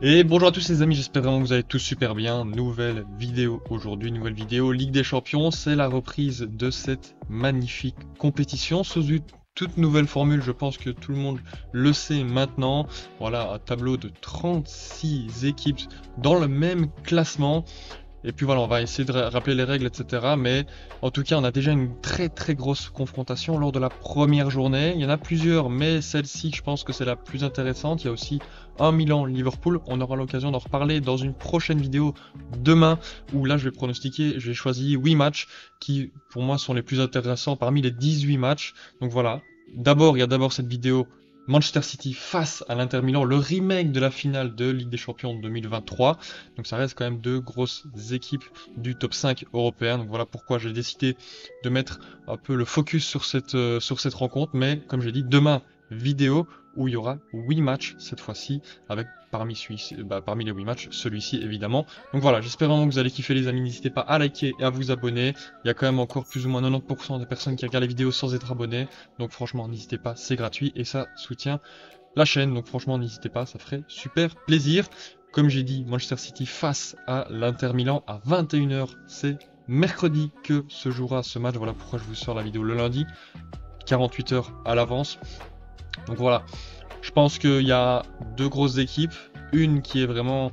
Et bonjour à tous les amis, j'espère vraiment que vous allez tous super bien. Nouvelle vidéo aujourd'hui, nouvelle vidéo Ligue des Champions. C'est la reprise de cette magnifique compétition sous une toute nouvelle formule. Je pense que tout le monde le sait maintenant. Voilà, un tableau de 36 équipes dans le même classement. Et puis voilà, on va essayer de rappeler les règles, etc. Mais en tout cas, on a déjà une très grosse confrontation lors de la première journée. Il y en a plusieurs, mais celle-ci, je pense que c'est la plus intéressante. Il y a aussi un Milan-Liverpool. On aura l'occasion d'en reparler dans une prochaine vidéo demain, où là, je vais pronostiquer, j'ai choisi 8 matchs qui, pour moi, sont les plus intéressants parmi les 18 matchs. Donc voilà. D'abord, il y a d'abord cette vidéo Manchester City face à l'Inter Milan, le remake de la finale de Ligue des Champions 2023. Donc ça reste quand même deux grosses équipes du top 5 européen. Donc voilà pourquoi j'ai décidé de mettre un peu le focus sur cette rencontre. Mais comme j'ai dit, demain, vidéo où il y aura 8 matchs cette fois-ci, avec parmi les 8 matchs, celui-ci évidemment. Donc voilà, j'espère vraiment que vous allez kiffer les amis. N'hésitez pas à liker et à vous abonner. Il y a quand même encore plus ou moins 90% des personnes qui regardent les vidéos sans être abonnés. Donc franchement, n'hésitez pas, c'est gratuit et ça soutient la chaîne. Donc franchement, n'hésitez pas, ça ferait super plaisir. Comme j'ai dit, Manchester City face à l'Inter Milan à 21h. C'est mercredi que se jouera ce match. Voilà pourquoi je vous sors la vidéo le lundi, 48 heures à l'avance. Donc voilà, je pense qu'il y a deux grosses équipes. Une qui est vraiment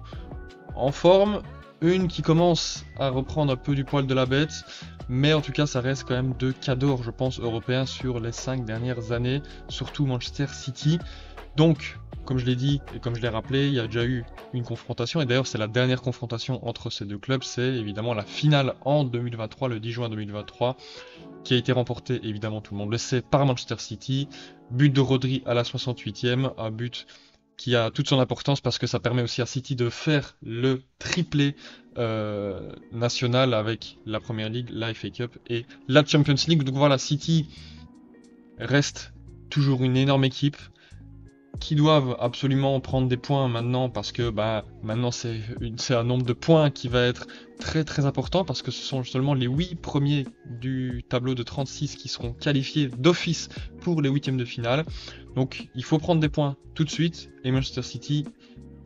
en forme, une qui commence à reprendre un peu du poil de la bête. Mais en tout cas, ça reste quand même deux cadors, je pense, européens sur les 5 dernières années, surtout Manchester City. Donc, comme je l'ai dit et comme je l'ai rappelé, il y a déjà eu une confrontation, et d'ailleurs c'est la dernière confrontation entre ces deux clubs, c'est évidemment la finale en 2023, le 10 juin 2023, qui a été remportée, évidemment tout le monde le sait, par Manchester City. But de Rodri à la 68e, un but qui a toute son importance parce que ça permet aussi à City de faire le triplé national avec la Première Ligue, la FA Cup et la Champions League. Donc voilà, City reste toujours une énorme équipe qui doivent absolument prendre des points maintenant parce que maintenant c'est un nombre de points qui va être très important parce que ce sont seulement les 8 premiers du tableau de 36 qui seront qualifiés d'office pour les huitièmes de finale. Donc il faut prendre des points tout de suite et Manchester City,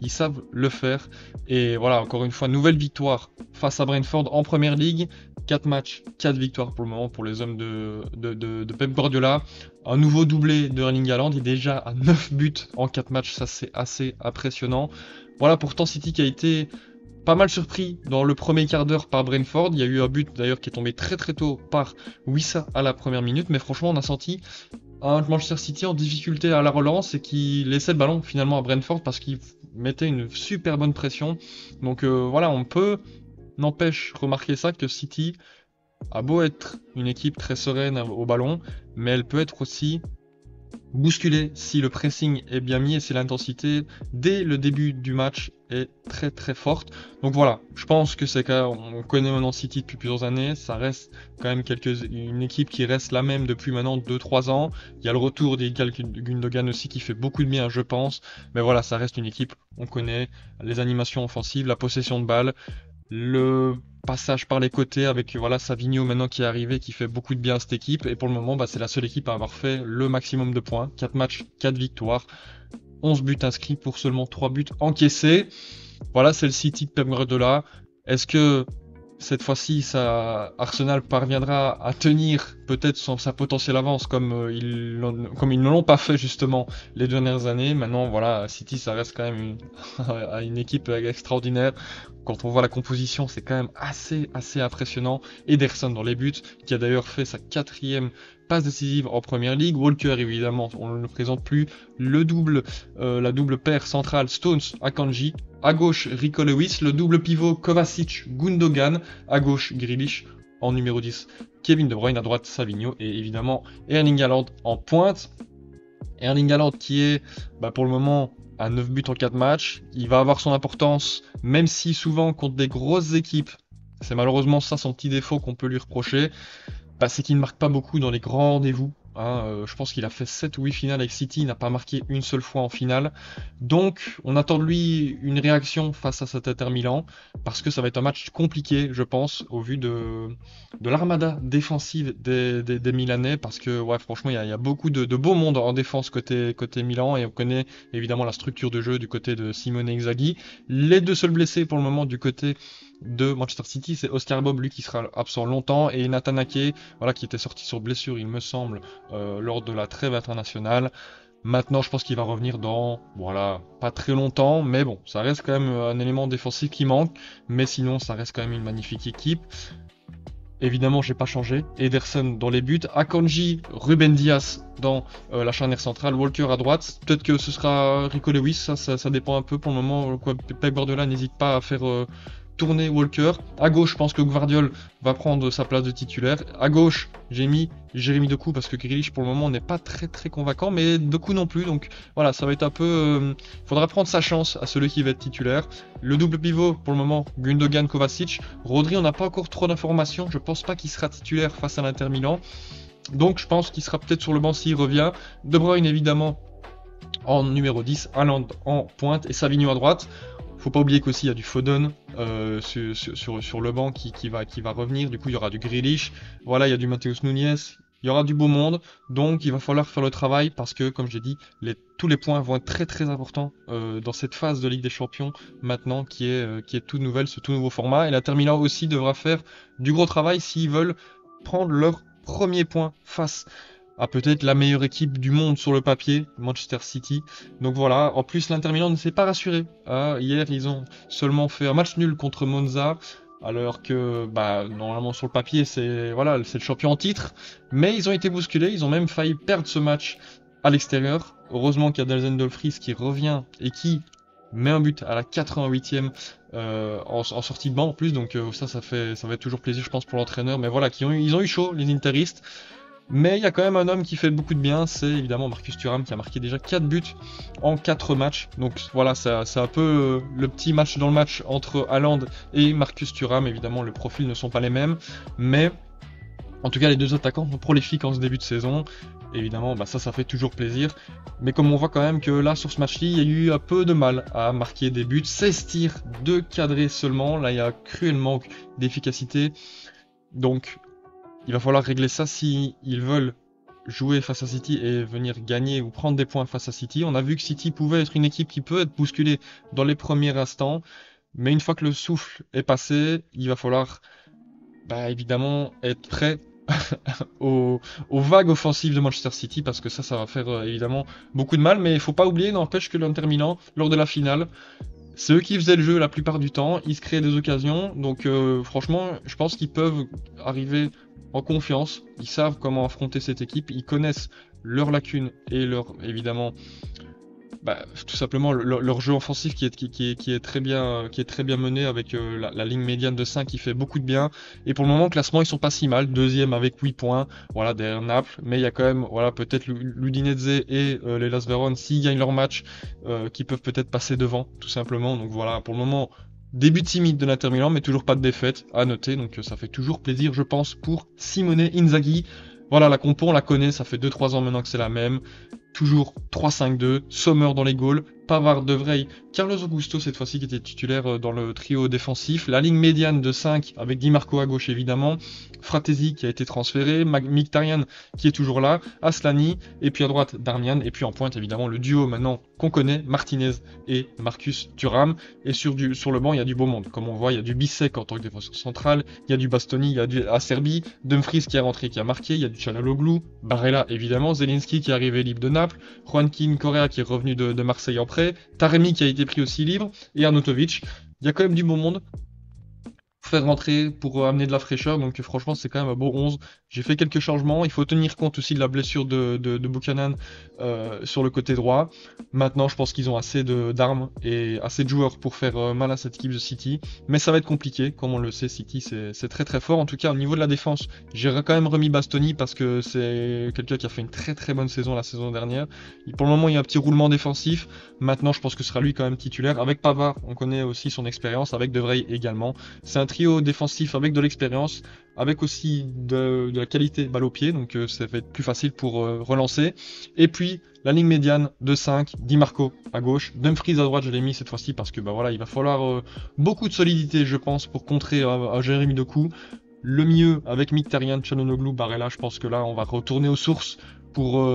ils savent le faire. Et voilà, encore une fois, nouvelle victoire face à Brentford en Première Ligue. 4 matchs, 4 victoires pour le moment pour les hommes de Pep Guardiola. Un nouveau doublé de Erling Haaland, il est déjà à 9 buts en 4 matchs, ça c'est assez impressionnant. Voilà, pourtant City qui a été pas mal surpris dans le premier quart d'heure par Brentford. Il y a eu un but d'ailleurs qui est tombé très tôt par Wissa à la première minute, mais franchement on a senti un Manchester City en difficulté à la relance et qui laissait le ballon finalement à Brentford parce qu'il mettait une super bonne pression. Donc voilà, on peut, n'empêche, remarquer ça que City a beau être une équipe très sereine au ballon, mais elle peut être aussi bousculée si le pressing est bien mis et si l'intensité dès le début du match est très forte. Donc voilà, je pense que c'est quand on connaît maintenant City depuis plusieurs années, ça reste quand même une équipe qui reste la même depuis maintenant 2-3 ans. Il y a le retour d'Ilkay Gundogan aussi qui fait beaucoup de bien, je pense. Mais voilà, ça reste une équipe, on connaît les animations offensives, la possession de balle, le passage par les côtés avec voilà Savigno maintenant qui est arrivé, qui fait beaucoup de bien à cette équipe. Et pour le moment, c'est la seule équipe à avoir fait le maximum de points. 4 matchs, 4 victoires, 11 buts inscrits pour seulement 3 buts encaissés. Voilà, c'est le City de Pep Guardiola. Est-ce que cette fois-ci, Arsenal parviendra à tenir peut-être sa potentielle avance comme ils ne l'ont pas fait justement les dernières années. Maintenant, voilà, City, ça reste quand même une équipe extraordinaire. Quand on voit la composition, c'est quand même assez impressionnant. Ederson dans les buts, qui a d'ailleurs fait sa 4e passe décisive en Première Ligue. Walker, évidemment, on ne le présente plus. Le la double paire centrale Stones Akanji. À gauche, Rico Lewis. Le double pivot Kovacic Gundogan. À gauche, Grealish. En numéro 10, Kevin De Bruyne. À droite, Savigno. Et évidemment, Erling Haaland en pointe. Erling Haaland qui est, pour le moment, à 9 buts en 4 matchs. Il va avoir son importance, même si souvent, contre des grosses équipes, c'est malheureusement ça son petit défaut qu'on peut lui reprocher, c'est qu'il ne marque pas beaucoup dans les grands rendez-vous. hein. Je pense qu'il a fait 7 ou 8 finales avec City, il n'a pas marqué une seule fois en finale. Donc, on attend de lui une réaction face à cet Inter Milan, parce que ça va être un match compliqué, je pense, au vu de l'armada défensive des Milanais, parce que, ouais, franchement, il y a beaucoup de beau monde en défense côté Milan, et on connaît évidemment la structure de jeu du côté de Simone Inzaghi. Les deux seuls blessés pour le moment du côté de Manchester City, c'est Oscar Bob, lui qui sera absent longtemps, et Nathan Ake, voilà, qui était sorti sur blessure, il me semble, lors de la trêve internationale. Maintenant, je pense qu'il va revenir dans, voilà, pas très longtemps, mais bon, ça reste quand même un élément défensif qui manque, mais sinon, ça reste quand même une magnifique équipe. Évidemment, j'ai pas changé. Ederson dans les buts, Akanji, Ruben Dias dans la charnière centrale, Walker à droite. Peut-être que ce sera Rico Lewis, ça dépend un peu pour le moment. Quoi, Pep Guardiola n'hésite pas à faire tourner Walker. À gauche, je pense que Gvardiol va prendre sa place de titulaire. À gauche, j'ai mis Jérémy Doku parce que Grealish pour le moment n'est pas très convaincant, mais Doku non plus. Donc voilà, ça va être un peu. Faudra prendre sa chance à celui qui va être titulaire. Le double pivot pour le moment, Gundogan, Kovacic. Rodri, on n'a pas encore trop d'informations. Je pense pas qu'il sera titulaire face à l'Inter Milan. Donc je pense qu'il sera peut-être sur le banc s'il revient. De Bruyne évidemment en numéro 10, Haaland en pointe et Savigno à droite. Faut pas oublier qu'aussi il y a du Foden sur le banc qui va revenir. Du coup, il y aura du Grealish. Voilà, il y a du Matheus Nunes. Il y aura du beau monde. Donc, il va falloir faire le travail parce que, comme j'ai dit, tous les points vont être très importants dans cette phase de Ligue des Champions maintenant qui est toute nouvelle, ce tout nouveau format. Et l'Inter Milan aussi devra faire du gros travail s'ils veulent prendre leur premier point face à peut-être la meilleure équipe du monde sur le papier, Manchester City. Donc voilà, en plus l'Inter Milan ne s'est pas rassuré. Hier, ils ont seulement fait un match nul contre Monza, alors que bah, normalement sur le papier, c'est voilà, c'est le champion en titre. Mais ils ont été bousculés, ils ont même failli perdre ce match à l'extérieur. Heureusement qu'il y a Denzel Dumfries qui revient et qui met un but à la 88e en sortie de banc en plus. Donc ça va être toujours plaisir, je pense, pour l'entraîneur. Mais voilà, ils ont eu chaud, les interistes. Mais il y a quand même un homme qui fait beaucoup de bien, c'est évidemment Marcus Thuram qui a marqué déjà 4 buts en 4 matchs. Donc voilà, c'est un peu le petit match dans le match entre Haaland et Marcus Thuram. Évidemment, les profils ne sont pas les mêmes, mais en tout cas, les deux attaquants sont prolifiques en ce début de saison. Évidemment, bah ça fait toujours plaisir. Mais comme on voit quand même que là, sur ce match-ci, il y a eu un peu de mal à marquer des buts. 16 tirs, 2 cadrés seulement. Là, il y a cruel manque d'efficacité. Donc, il va falloir régler ça si ils veulent jouer face à City et venir gagner ou prendre des points face à City. On a vu que City pouvait être une équipe qui peut être bousculée dans les premiers instants, mais une fois que le souffle est passé, il va falloir évidemment être prêt aux vagues offensives de Manchester City, parce que ça va faire évidemment beaucoup de mal. Mais il faut pas oublier, n'empêche que l'Inter Milan, lors de la finale, c'est eux qui faisaient le jeu la plupart du temps, ils se créaient des occasions, donc franchement, je pense qu'ils peuvent arriver en confiance, ils savent comment affronter cette équipe, ils connaissent leurs lacunes et évidemment, tout simplement leur jeu offensif qui est très bien mené avec la ligne médiane de 5 qui fait beaucoup de bien. Et pour le moment, classement, ils sont pas si mal, deuxième avec 8 points, voilà, derrière Naples, mais il y a quand même, voilà, peut-être l'Udinese et les Las Verona, s'ils gagnent leur match, qui peuvent peut-être passer devant, tout simplement. Donc voilà, pour le moment, début timide de l'Inter Milan, mais toujours pas de défaite à noter, donc ça fait toujours plaisir, je pense, pour Simone Inzaghi. Voilà, la compo, on la connaît, ça fait 2-3 ans maintenant que c'est la même. Toujours 3-5-2, Sommer dans les goals, Pavard, De Vrij, Carlos Augusto cette fois-ci qui était titulaire dans le trio défensif, la ligne médiane de 5 avec Di Marco à gauche évidemment, Fratesi qui a été transféré, Mkhitaryan qui est toujours là, Aslani, et puis à droite Darmian, et puis en pointe évidemment le duo maintenant qu'on connaît, Martinez et Marcus Thuram, et sur le banc il y a du beau monde, comme on voit il y a du Bissek en tant que défenseur central, il y a du Bastoni, il y a du Acerbi, Dumfries qui est rentré, qui a marqué, il y a du Çalhanoğlu, Barella évidemment, Zelinski qui est arrivé libre de Naples, Joaquin Correa qui est revenu de Marseille en prêt, Taremi qui a été pris aussi libre, et Arnautovic. Il y a quand même du bon monde pour faire rentrer, pour amener de la fraîcheur, donc franchement c'est quand même un beau 11. J'ai fait quelques changements, il faut tenir compte aussi de la blessure de Buchanan sur le côté droit. Maintenant je pense qu'ils ont assez d'armes et assez de joueurs pour faire mal à cette équipe de City, mais ça va être compliqué, comme on le sait, City c'est très fort. En tout cas au niveau de la défense, j'ai quand même remis Bastoni parce que c'est quelqu'un qui a fait une très bonne saison la saison dernière. Pour le moment il y a un petit roulement défensif, maintenant je pense que ce sera lui quand même titulaire, avec Pavard, on connaît aussi son expérience, avec De Vrij également. C'est un trio trio défensif avec de l'expérience, avec aussi de la qualité balle au pied, donc ça va être plus facile pour relancer. Et puis la ligne médiane de 5, Di Marco à gauche, Dumfries à droite, je l'ai mis cette fois-ci parce que bah voilà, il va falloir beaucoup de solidité, je pense, pour contrer à Jérémy Doku. Le milieu avec Mkhitaryan, Çalhanoğlu, Barella, je pense que là on va retourner aux sources pour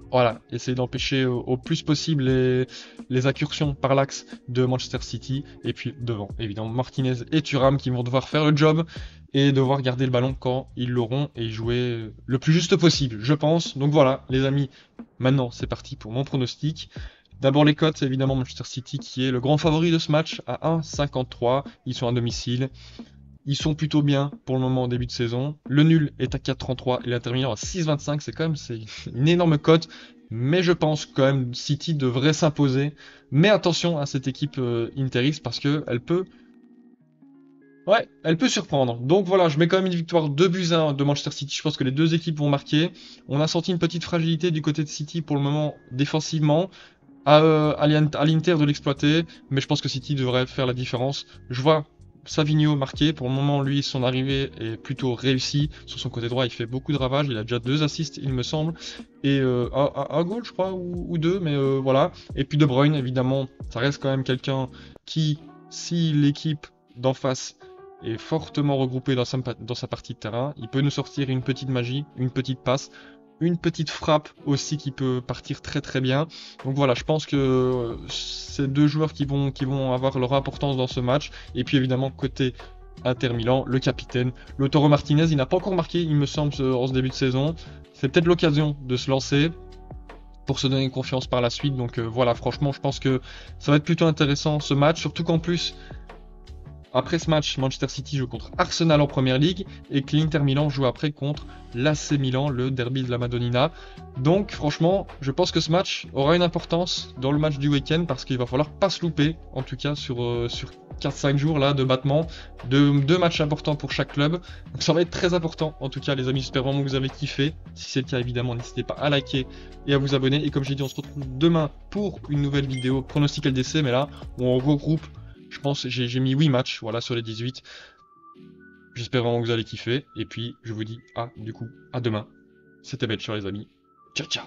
voilà, essayer d'empêcher au plus possible les incursions par l'axe de Manchester City. Et puis devant, évidemment, Martinez et Thuram qui vont devoir faire le job et devoir garder le ballon quand ils l'auront et jouer le plus juste possible, je pense. Donc voilà, les amis, maintenant c'est parti pour mon pronostic. D'abord les cotes, évidemment Manchester City qui est le grand favori de ce match à 1,53. Ils sont à domicile. Ils sont plutôt bien pour le moment en début de saison. Le nul est à 4,33 et l'Inter Milan à 6,25. C'est une énorme cote. Mais je pense quand même City devrait s'imposer. Mais attention à cette équipe interiste parce que elle peut surprendre. Donc voilà, je mets quand même une victoire 2-1 de Manchester City. Je pense que les deux équipes vont marquer. On a senti une petite fragilité du côté de City pour le moment défensivement. À l'Inter de l'exploiter. Mais je pense que City devrait faire la différence. Je vois Savigno marqué, pour le moment lui son arrivée est plutôt réussie, sur son côté droit il fait beaucoup de ravages, il a déjà 2 assists il me semble, et un goal je crois, ou 2, mais voilà. Et puis De Bruyne évidemment, ça reste quand même quelqu'un qui, si l'équipe d'en face est fortement regroupée dans sa partie de terrain, il peut nous sortir une petite magie, une petite passe, une petite frappe aussi qui peut partir très très bien. Donc voilà, je pense que c'est deux joueurs qui vont avoir leur importance dans ce match. Et puis évidemment, côté Inter Milan, le capitaine, Lautaro Martinez, il n'a pas encore marqué, il me semble, en ce début de saison. C'est peut-être l'occasion de se lancer pour se donner confiance par la suite. Donc voilà, franchement, je pense que ça va être plutôt intéressant ce match, surtout qu'en plus, après ce match, Manchester City joue contre Arsenal en Première Ligue et que l'Inter Milan joue après contre l'AC Milan, le derby de la Madonnina. Donc franchement, je pense que ce match aura une importance dans le match du week-end parce qu'il va falloir pas se louper, en tout cas sur 4-5 jours là de battement, deux matchs importants pour chaque club. Donc ça va être très important en tout cas les amis, j'espère vraiment que vous avez kiffé. Si c'est le cas évidemment, n'hésitez pas à liker et à vous abonner. Et comme j'ai dit, on se retrouve demain pour une nouvelle vidéo pronostic LDC, mais là on regroupe. Je pense j'ai mis 8 matchs voilà, sur les 18. J'espère vraiment que vous allez kiffer. Et puis, je vous dis, du coup, à demain. C'était Belcher les amis. Ciao, ciao.